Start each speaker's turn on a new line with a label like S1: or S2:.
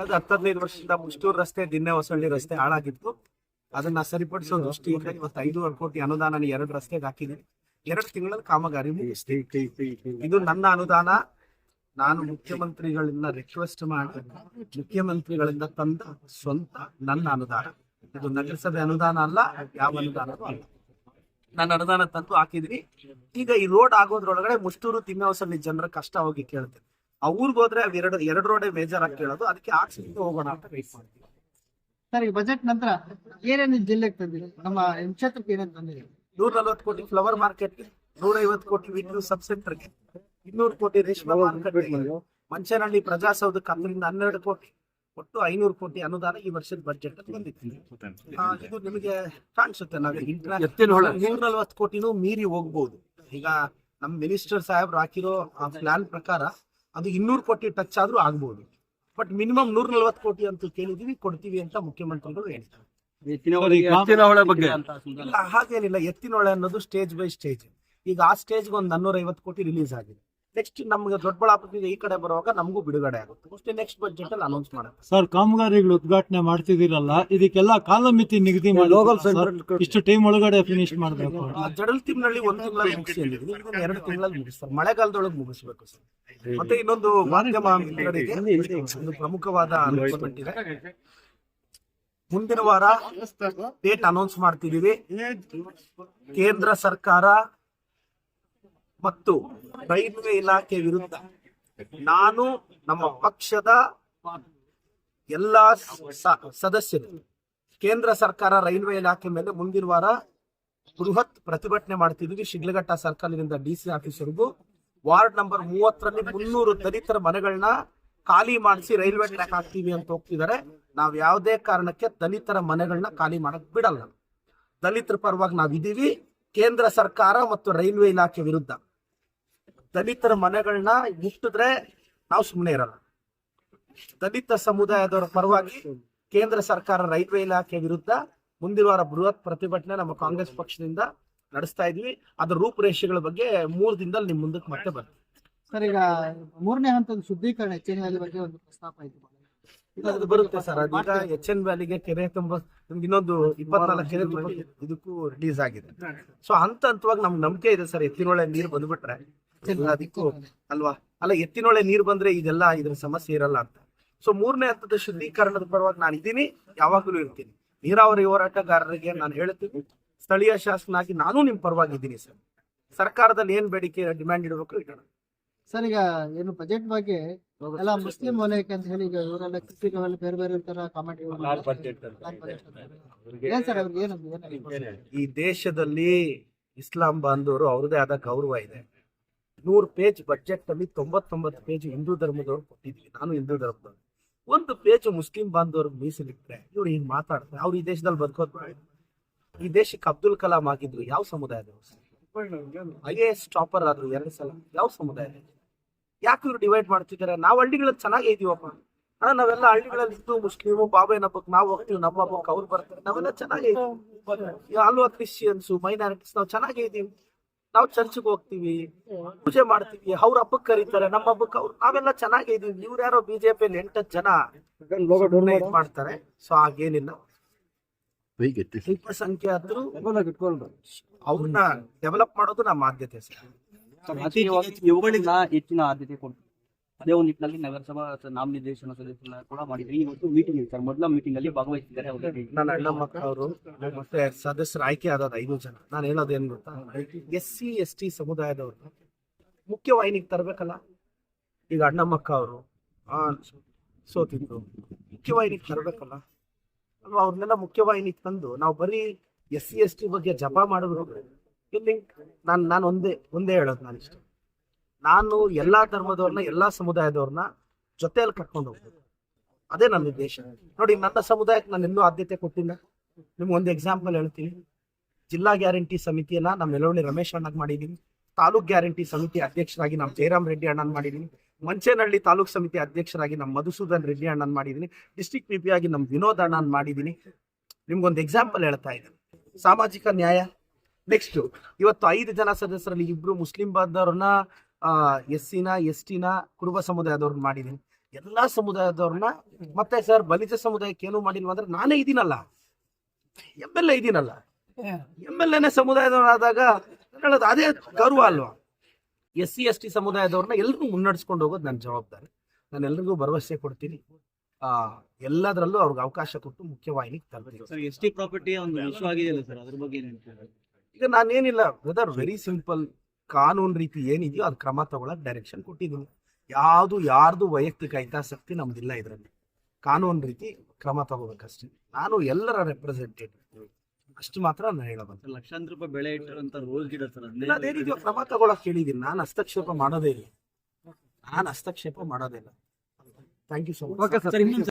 S1: ಕಳೆದ 10-15 ವರ್ಷದಿಂದ ಮುಷ್ಟೂರು ರಸ್ತೆ, ದಿನ್ನೆ ಹೊಸಳ್ಳಿ ರಸ್ತೆ ಹಾಳಾಗಿತ್ತು. ಅದನ್ನ ಸರಿಪಡಿಸೋ ದೃಷ್ಟಿಯಿಂದ ಇವತ್ತು 5.5 ಕೋಟಿ ಅನುದಾನ 2 ರಸ್ತೆಗೆ ಹಾಕಿದ್ದೀನಿ. 2 ತಿಂಗಳಲ್ಲಿ ಕಾಮಗಾರಿ ಮುಗಿಸ್ತೀವಿ. ಇದು ನನ್ನ ಅನುದಾನ. ನಾನು ಮುಖ್ಯಮಂತ್ರಿಗಳಿಂದ ರಿಕ್ವೆಸ್ಟ್ ಮಾಡಿ ಮುಖ್ಯಮಂತ್ರಿಗಳಿಂದ ತಂದ ಸ್ವಂತ ನನ್ನ ಅನುದಾನ. ಇದು ನಗರಸಭೆ ಅನುದಾನ ಅಲ್ಲ, ಯಾವ ಅನುದಾನವೂ ಅಲ್ಲ. ನನ್ನ ಅನುದಾನ ತಂದು ಹಾಕಿದ್ರಿ. ಈಗ ಈ ರೋಡ್ ಆಗೋದ್ರೊಳಗಡೆ ಮುಷ್ಟೂರು, ದಿನ್ನೆ ಹೊಸಳ್ಳಿ ಜನರ ಕಷ್ಟ ಹೋಗಿ ಕೇಳ್ತೇನೆ. ಆ ಊರಿಗೆ ಹೋದ್ರೆ ಅವ್ ಎರಡು ರೋಡೇ ಮೇಜರ್ ಆಗಿ ಕೇಳೋದು. ಅದಕ್ಕೆ ಹಾಕ್ಸಿದ್ದು ಹೋಗೋಣ ಅಂತ ವೇಟ್ ಮಾಡ್ತೀವಿ.
S2: ಸರ್, ಈ ಬಜೆಟ್ ನಂತರ ಏನೇನು ಜಿಲ್ಲೆಗೆ ತಂದಿರಿ? ನಮ್ಮ ಕ್ಷೇತ್ರಕ್ಕೆ ಏನೇನು ತಂದಿರಿ?
S1: 140 ಕೋಟಿ ಫ್ಲವರ್ ಮಾರ್ಕೆಟ್ಗೆ, 150 ಕೋಟಿ ವಿಟ್ರು ಸಬ್ ಸೆಂಟರ್ಗೆ, 200 ಕೋಟಿ ರೇಷ್ಮೆ ಮಾರುಕಟ್ಟೆಗೆ, ಮಂಚನಹಳ್ಳಿ ಪ್ರಜಾಸೌಧಕ್ಕೆ 12 ಕೋಟಿ, ಒಟ್ಟು 500 ಕೋಟಿ ಅನುದಾನ ಈ ವರ್ಷದ ಬಜೆಟ್ ಅಲ್ಲಿ ಬಂದಿತ್ತು. ಇದು ನಿಮಗೆ ಕಾಣಿಸುತ್ತೆ. ನಾವು 140 ಕೋಟಿನೂ ಮೀರಿ ಹೋಗ್ಬೋದು. ಈಗ ನಮ್ಮ ಮಿನಿಸ್ಟರ್ ಸಾಹೇಬ್ರು ಹಾಕಿರೋ ಆ ಪ್ಲಾನ್ ಪ್ರಕಾರ ಅದು 200 ಕೋಟಿ ಟಚ್ ಆದ್ರೂ ಆಗ್ಬಹುದು. ಬಟ್ ಮಿನಿಮಮ್ 140 ಕೋಟಿ ಅಂತೂ ಕೇಳಿದೀವಿ, ಕೊಡ್ತೀವಿ ಅಂತ ಮುಖ್ಯಮಂತ್ರಿಗಳು ಹೇಳ್ತಾರೆ. ಇಲ್ಲ, ಹಾಗೇನಿಲ್ಲ. ಎತ್ತಿನಹೊಳೆ ಅನ್ನೋದು ಸ್ಟೇಜ್ ಬೈ ಸ್ಟೇಜ್. ಈಗ ಆ ಸ್ಟೇಜ್ಗೆ ಒಂದು 450 ಕೋಟಿ ರಿಲೀಸ್ ಆಗಿದೆ. ನೆಕ್ಸ್ಟ್ ನಮ್ಗೆ ದೊಡ್ಡಬಳ್ಳಾಪುರದಿಂದ ಈ ಕಡೆ ಬರುವಾಗ ನಮಗೂ ಬಿಡುಗಡೆ ಆಗುತ್ತೆ. ಅಷ್ಟೇ ನೆಕ್ಸ್ಟ್ ಬಜೆಟ್ ಅಲ್ಲಿ ಅನೌನ್ಸ್ ಮಾಡುತ್ತೆ.
S3: ಸರ್, ಕಾಮಗಾರಿಗಳು ಉದ್ಘಾಟನೆ ಮಾಡ್ತಿದ್ದೀರಲ್ಲ, ಇದಕ್ಕೆಲ್ಲ ಕಾಲಮಿತಿ ನಿಗದಿ ಮಾಡಿ ಇಷ್ಟು ಟೈಮ್ ಒಳಗಡೆ ಫಿನಿಶ್ ಮಾಡಬೇಕು.
S1: ಜಡಲ್ತಿಮ್ನಳ್ಳಿ 1 ತಿಂಗಳಲ್ಲಿ ಮುಗಿಸಿದ್ದೀವಿ. ಇದನ್ನ 2 ತಿಂಗಳಲ್ಲಿ ಮುಗಿಸ್ತಾರೆ. ಮಳೆಗಾಲದೊಳಗೆ ಮುಗಿಸ್ಬೇಕು ಸರ್. ಮತ್ತೆ ಇನ್ನೊಂದು ಮಾಧ್ಯಮ ಮಿತ್ರರಿಗೆ ಒಂದು ಪ್ರಮುಖವಾದ ಅನೌನ್ಸ್ಮೆಂಟ್ ಇದೆ. ಮುಂದಿನ ವಾರ ಡೇಟ್ ಅನೌನ್ಸ್ ಮಾಡ್ತಿದೀವಿ. ಕೇಂದ್ರ ಸರ್ಕಾರ ಮತ್ತು ರೈಲ್ವೆ ಇಲಾಖೆ ವಿರುದ್ಧ ನಾನು, ನಮ್ಮ ಪಕ್ಷದ ಎಲ್ಲಾ ಸದಸ್ಯರು ಕೇಂದ್ರ ಸರ್ಕಾರ, ರೈಲ್ವೆ ಇಲಾಖೆ ಮೇಲೆ ಮುಂದಿನ ವಾರ ಬೃಹತ್ ಪ್ರತಿಭಟನೆ ಮಾಡ್ತಿದ್ವಿ. ಶಿಡ್ಲಘಟ್ಟ ಸರ್ಕಲ್ನಿಂದ DC ಆಫೀಸರ್ಗೂ ವಾರ್ಡ್ ನಂಬರ್ 30ರಲ್ಲಿ 300 ದಲಿತರ ಮನೆಗಳನ್ನ ಖಾಲಿ ಮಾಡಿಸಿ ರೈಲ್ವೆ ಟ್ರ್ಯಾಕ್ ಹಾಕ್ತೀವಿ ಅಂತ ಹೋಗ್ತಿದ್ದಾರೆ. ನಾವ್ ಯಾವುದೇ ಕಾರಣಕ್ಕೆ ದಲಿತರ ಮನೆಗಳನ್ನ ಖಾಲಿ ಮಾಡಕ್ ಬಿಡಲ್ಲ. ದಲಿತರ ಪರವಾಗಿ ನಾವಿದ್ದೀವಿ. ಕೇಂದ್ರ ಸರ್ಕಾರ ಮತ್ತು ರೈಲ್ವೆ ಇಲಾಖೆ ವಿರುದ್ಧ ದಲಿತರ ಮನೆಗಳನ್ನ ಮುಟ್ಟಿದ್ರೆ ನಾವು ಸುಮ್ಮನೆ ಇರಲ್ಲ. ದಲಿತ ಸಮುದಾಯದವರ ಪರವಾಗಿ ಕೇಂದ್ರ ಸರ್ಕಾರ, ರೈಲ್ವೆ ಇಲಾಖೆ ವಿರುದ್ಧ ಮುಂದಿನ ವಾರ ಬೃಹತ್ ಪ್ರತಿಭಟನೆ ನಮ್ಮ ಕಾಂಗ್ರೆಸ್ ಪಕ್ಷದಿಂದ ನಡೆಸ್ತಾ ಇದೀವಿ. ಅದರ ರೂಪುರೇಷೆಗಳ ಬಗ್ಗೆ 3 ದಿನದಲ್ಲಿ ನಿಮ್ ಮುಂದಕ್ಕೆ ಮತ್ತೆ ಬರ್ತದೆ.
S2: ಸರ್, ಈಗ 3ನೇ ಹಂತದ ಶುದ್ಧೀಕರಣ HN ವ್ಯಾಲಿ ಬಗ್ಗೆ ಒಂದು ಪ್ರಸ್ತಾಪ ಆಯ್ತು.
S1: ಅದು ಬರುತ್ತೆ ಸರ್. ಅದೀಗ HN ವ್ಯಾಲಿಗೆ ಕೆರೆ ತುಂಬ ಇನ್ನೊಂದು 24 ಕೆರೆ ತುಂಬ ಇದಕ್ಕೂ ರಿಲೀಸ್ ಆಗಿದೆ. ಸೊ ಹಂತವಾಗಿ ನಮ್ಗೆ ನಂಬಿಕೆ ಇದೆ ಸರ್. ಎತ್ತಿನೊಳೆ ನೀರು ಬಂದ್ಬಿಟ್ರೆ ಅದಕ್ಕೂ ಅಲ್ವಾ, ಅಲ್ಲ, ಎತ್ತಿನೊಳೆ ನೀರು ಬಂದ್ರೆ ಇದೆಲ್ಲ ಇದ್ರ ಸಮಸ್ಯೆ ಇರಲ್ಲ ಅಂತ. ಸೊ 3ನೇ ಹಂತದ ಶುದ್ಧೀಕರಣದ ಪರವಾಗಿ ನಾನು ಇದ್ದೀನಿ, ಯಾವಾಗಲೂ ಇರ್ತೀನಿ. ನೀರಾವರಿ ಹೋರಾಟಗಾರರಿಗೆ ನಾನು ಹೇಳ್ತೀನಿ, ಸ್ಥಳೀಯ ಶಾಸಕನಾಗಿ ನಾನು ನಿಮ್ ಪರವಾಗಿದ್ದೀನಿ ಸರ್. ಸರ್ಕಾರದಲ್ಲಿ ಏನ್ ಬೇಡಿಕೆ ಡಿಮ್ಯಾಂಡ್ ಇಡಬೇಕು ಇಡೋಣ.
S2: ಸರ್, ಈಗ ಏನು ಬಜೆಟ್ ಬಗ್ಗೆ ಎಲ್ಲ ಮುಸ್ಲಿಂ ವಲಯಕ್ಕೆ ಅಂತ ಹೇಳಿ ಈಗ ಇವರೆಲ್ಲ ಕ್ರಿಟಿಕಲ್ ಬೇರೆ ಬೇರೆ ತರ ಕಾಮೆಂಟ್
S1: ಈ ದೇಶದಲ್ಲಿ ಇಸ್ಲಾಂ ಬಾಂಧವರು ಅವ್ರದೇ ಆದ ಗೌರವ ಇದೆ. 100 ಪೇಜ್ ಬಜೆಟ್ ಅಲ್ಲಿ 99 ಪೇಜ್ ಹಿಂದೂ ಧರ್ಮದವ್ರು ಕೊಟ್ಟಿದ್ವಿ. ನಾನು ಹಿಂದೂ ಧರ್ಮದವ್ರು. 1 ಪೇಜ್ ಮುಸ್ಲಿಂ ಬಾಂಧವ್ರಿಗೆ ಮೀಸಲಿಟ್ರೆ ಇವ್ರು ಹಿಂಗ್ ಮಾತಾಡ್ತಾರೆ. ಅವ್ರು ಈ ದೇಶದಲ್ಲಿ ಬದುಕೋದ್ ಬೇಡ. ಈ ದೇಶಕ್ಕೆ ಅಬ್ದುಲ್ ಕಲಾಂ ಆಗಿದ್ರು ಯಾವ ಸಮುದಾಯದವರು? IAS ಟಾಪರ್ ಆದ್ರು 2 ಸಲ ಯಾವ ಸಮುದಾಯ? ಯಾಕೆ ಇವ್ರು ಡಿವೈಡ್ ಮಾಡ್ತಿದ್ದಾರೆ? ನಾವು ಹಳ್ಳಿಗಳಲ್ಲಿ ಚೆನ್ನಾಗೇ ಇದೀವಪ್ಪ. ನಾವೆಲ್ಲ ಹಳ್ಳಿಗಳಲ್ಲಿ ಹಿಂದೂ, ಮುಸ್ಲಿಮು, ಬಾಬೆನ ಹಬ್ಬಕ್ಕೆ ನಾವು ಹೋಗ್ತೀವಿ, ನಮ್ಮ ಹಬ್ಬಕ್ಕೆ ಅವ್ರು ಬರ್ತಾರೆ. ನಾವೆಲ್ಲ ಚೆನ್ನಾಗೇ ಇದೀವಿ. ಅಲ್ವಾ, ಕ್ರಿಶ್ಚಿಯನ್ಸು, ಮೈನಾರಿಟೀಸ್ ನಾವು ಚೆನ್ನಾಗೇ ಇದೀವಿ. ನಾವು ಚರ್ಚ್ಗೆ ಹೋಗ್ತೀವಿ, ಪೂಜೆ ಮಾಡ್ತೀವಿ, ಅವ್ರ ಹಬ್ಬಕ್ಕೆ ಕರೀತಾರೆ, ನಮ್ಮ ಹಬ್ಬಕ್ಕೆ ಅವ್ರು. ನಾವೆಲ್ಲ ಚೆನ್ನಾಗೇ ಇದೀವಿ. ಇವ್ರು ಯಾರೋ BJP 8 ಜನ ಮಾಡ್ತಾರೆ. ಸೊ ಹಾಗೇನಿಲ್ಲ. ಅಲ್ಪಸಂಖ್ಯಾತರು ಅವ್ರನ್ನ ಡೆವಲಪ್ ಮಾಡೋದು ನಮ್ಮ ಆದ್ಯತೆ ಸರ್.
S4: ಹೆಚ್ಚಿನ ಆದ್ಯತೆ ಕೊಡ್ತೀವಿ. ಅದೇ ಒಂದು ನಿಟ್ಟಿನಲ್ಲಿ ನಗರಸಭಾ ನಾಮನಿರ್ದೇಶನ ಸದಸ್ಯರನ್ನ ಕೂಡ ಮಾಡಿದ್ವಿ. ಇವತ್ತು ಮೀಟಿಂಗ್ ಇದೆ ಸರ್. ಮೊದಲ ಮೀಟಿಂಗ್ ಅಲ್ಲಿ ಭಾಗವಹಿಸಿದ್ದಾರೆ.
S1: ನನ್ನ ಅಣ್ಣ ಮಕ್ಕಳು ಮತ್ತೆ ಸದಸ್ಯರು ಆಯ್ಕೆ ಆದದ್ದು 5 ಜನ. ನಾನು ಹೇಳೋದೇನು ಗೊತ್ತಾ, SC ST ಸಮುದಾಯದವ್ರನ್ನ ಮುಖ್ಯವಾಹಿನಿಗೆ ತರಬೇಕಲ್ಲ. ಈಗ ಅಣ್ಣ ಮಕ್ಕ ಅವರು ಸೋತಿದ್ರು, ಮುಖ್ಯವಾಹಿನಿಗೆ ತರಬೇಕಲ್ಲ ಅಲ್ವಾ? ಅವ್ರನ್ನೆಲ್ಲ ಮುಖ್ಯವಾಹಿನಿಗೆ ತಂದು ನಾವು ಬರೀ SC ST ಬಗ್ಗೆ ಜಪ ಮಾಡಿದ್ರು ಇಲ್ಲಿ. ನಾನು ಒಂದೇ ಹೇಳೋದು, ನಾನು ಎಲ್ಲಾ ಧರ್ಮದವ್ರನ್ನ, ಎಲ್ಲಾ ಸಮುದಾಯದವ್ರನ್ನ ಜೊತೆಯಲ್ಲಿ ಕರ್ಕೊಂಡು ಹೋಗ್ಬೋದು. ಅದೇ ನನ್ನ ಉದ್ದೇಶ. ನೋಡಿ, ನನ್ನ ಸಮುದಾಯಕ್ಕೆ ನಾನು ಇನ್ನೂ ಆದ್ಯತೆ ಕೊಟ್ಟಿಲ್ಲ. ನಿಮ್ಗೆ ಒಂದು ಎಕ್ಸಾಂಪಲ್ ಹೇಳ್ತೀನಿ. ಜಿಲ್ಲಾ ಗ್ಯಾರಂಟಿ ಸಮಿತಿಯನ್ನ ನಮ್ಮ ಯಲವಳ್ಳಿ ರಮೇಶ್ ಅಣ್ಣಗೆ ಮಾಡಿದ್ದೀನಿ. ತಾಲೂಕ್ ಗ್ಯಾರಂಟಿ ಸಮಿತಿ ಅಧ್ಯಕ್ಷರಾಗಿ ನಮ್ಮ ಜಯರಾಮ್ ರೆಡ್ಡಿ ಅಣ್ಣನ್ ಮಾಡಿದ್ದೀನಿ. ಮಂಚೇನಹಳ್ಳಿ ತಾಲೂಕ್ ಸಮಿತಿ ಅಧ್ಯಕ್ಷರಾಗಿ ನಮ್ಮ ಮಧುಸೂದನ್ ರೆಡ್ಡಿ ಅಣ್ಣನ್ ಮಾಡಿದ್ದೀನಿ. ಡಿಸ್ಟ್ರಿಕ್ಟ್ PP ಆಗಿ ನಮ್ಮ ವಿನೋದ್ ಅಣ್ಣನ್ ಮಾಡಿದ್ದೀನಿ. ನಿಮ್ಗೊಂದು ಎಕ್ಸಾಂಪಲ್ ಹೇಳ್ತಾ ಇದ್ದೀನಿ. ಸಾಮಾಜಿಕ ನ್ಯಾಯ. ನೆಕ್ಸ್ಟ್, ಇವತ್ತು 5 ಜನ ಸದಸ್ಯರಲ್ಲಿ 2 ಮುಸ್ಲಿಂ ಬಾಂಧವರನ್ನ SC ನ ST ನ ಕುರುಬ ಸಮುದಾಯದವ್ರನ್ನ ಮಾಡಿದ್ದೀನಿ. ಎಲ್ಲಾ ಸಮುದಾಯದವ್ರನ್ನ ಮತ್ತೆ ಸರ್ ಬಲಿಜ ಸಮುದಾಯಕ್ಕೆ ಏನು ಮಾಡಿಲ್ವ ಅಂದ್ರೆ ನಾನೇ ಇದೀನಲ್ಲ, MLA ಇದೀನಲ್ಲ, MLA ಸಮುದಾಯದವರಾದಾಗ ಹೇಳೋದು ಅದೇ ಗೌರವ ಅಲ್ವಾ. SC ST ಸಮುದಾಯದವ್ರನ್ನ ಎಲ್ರಿಗೂ ಮುನ್ನಡೆಸ್ಕೊಂಡು ಹೋಗೋದು ನನ್ನ ಜವಾಬ್ದಾರಿ. ನಾನು ಎಲ್ರಿಗೂ ಭರವಸೆ ಕೊಡ್ತೀನಿ. ಎಲ್ಲದರಲ್ಲೂ ಅವ್ರಿಗೆ ಅವಕಾಶ ಕೊಟ್ಟು ಮುಖ್ಯವಾಹಿನಿಗೆ ತರ್ತೀನಿ.
S4: ಸರ್ ಎಸ್ ಟಿ ಪ್ರಾಪರ್ಟಿ ಒಂದು ಇಶ್ಯೂ ಆಗಿದೆಯಲ್ಲ ಸರ್, ಅದ್ರ ಬಗ್ಗೆ ಏನ್ ಹೇಳ್ತೀರಾ?
S1: ಈಗ ನಾನೇನಿಲ್ಲ ಬ್ರದರ್, ವೆರಿ ಸಿಂಪಲ್. ಕಾನೂನು ರೀತಿ ಏನಿದೆಯೋ ಅದು ಕ್ರಮ ತಗೊಳಕ್ ಡೈರೆಕ್ಷನ್ ಕೊಟ್ಟಿದ್ದೀನಿ. ಯಾರ್ದು ವೈಯಕ್ತಿಕ ಹಿತಾಸಕ್ತಿ ನಮ್ದಿಲ್ಲ ಇದರಲ್ಲಿ. ಕಾನೂನು ರೀತಿ ಕ್ರಮ ತಗೋಬೇಕಷ್ಟೇ. ನಾನು ಎಲ್ಲರ ರೆಪ್ರೆಸೆಂಟೇಟಿವ್ ಅಷ್ಟು ಮಾತ್ರ ನಾನು ಹೇಳಬಂತ.
S4: ಲಕ್ಷಾಂತರ ರೂಪಾಯಿ ಬೆಳೆ ಇಟ್ಟಿರುವಂತ ರೋಸ್ ಗಿಡ ಸರ್,
S1: ಅದೇನಿದೆಯೋ ಕ್ರಮ ತಗೊಳಕ್ ಹೇಳಿದ್ದೀನಿ. ನಾನು ಹಸ್ತಕ್ಷೇಪ ಮಾಡೋದೇ ಇಲ್ಲ. Thank you so much.
S4: Sir ಇನ್ನೊಂದು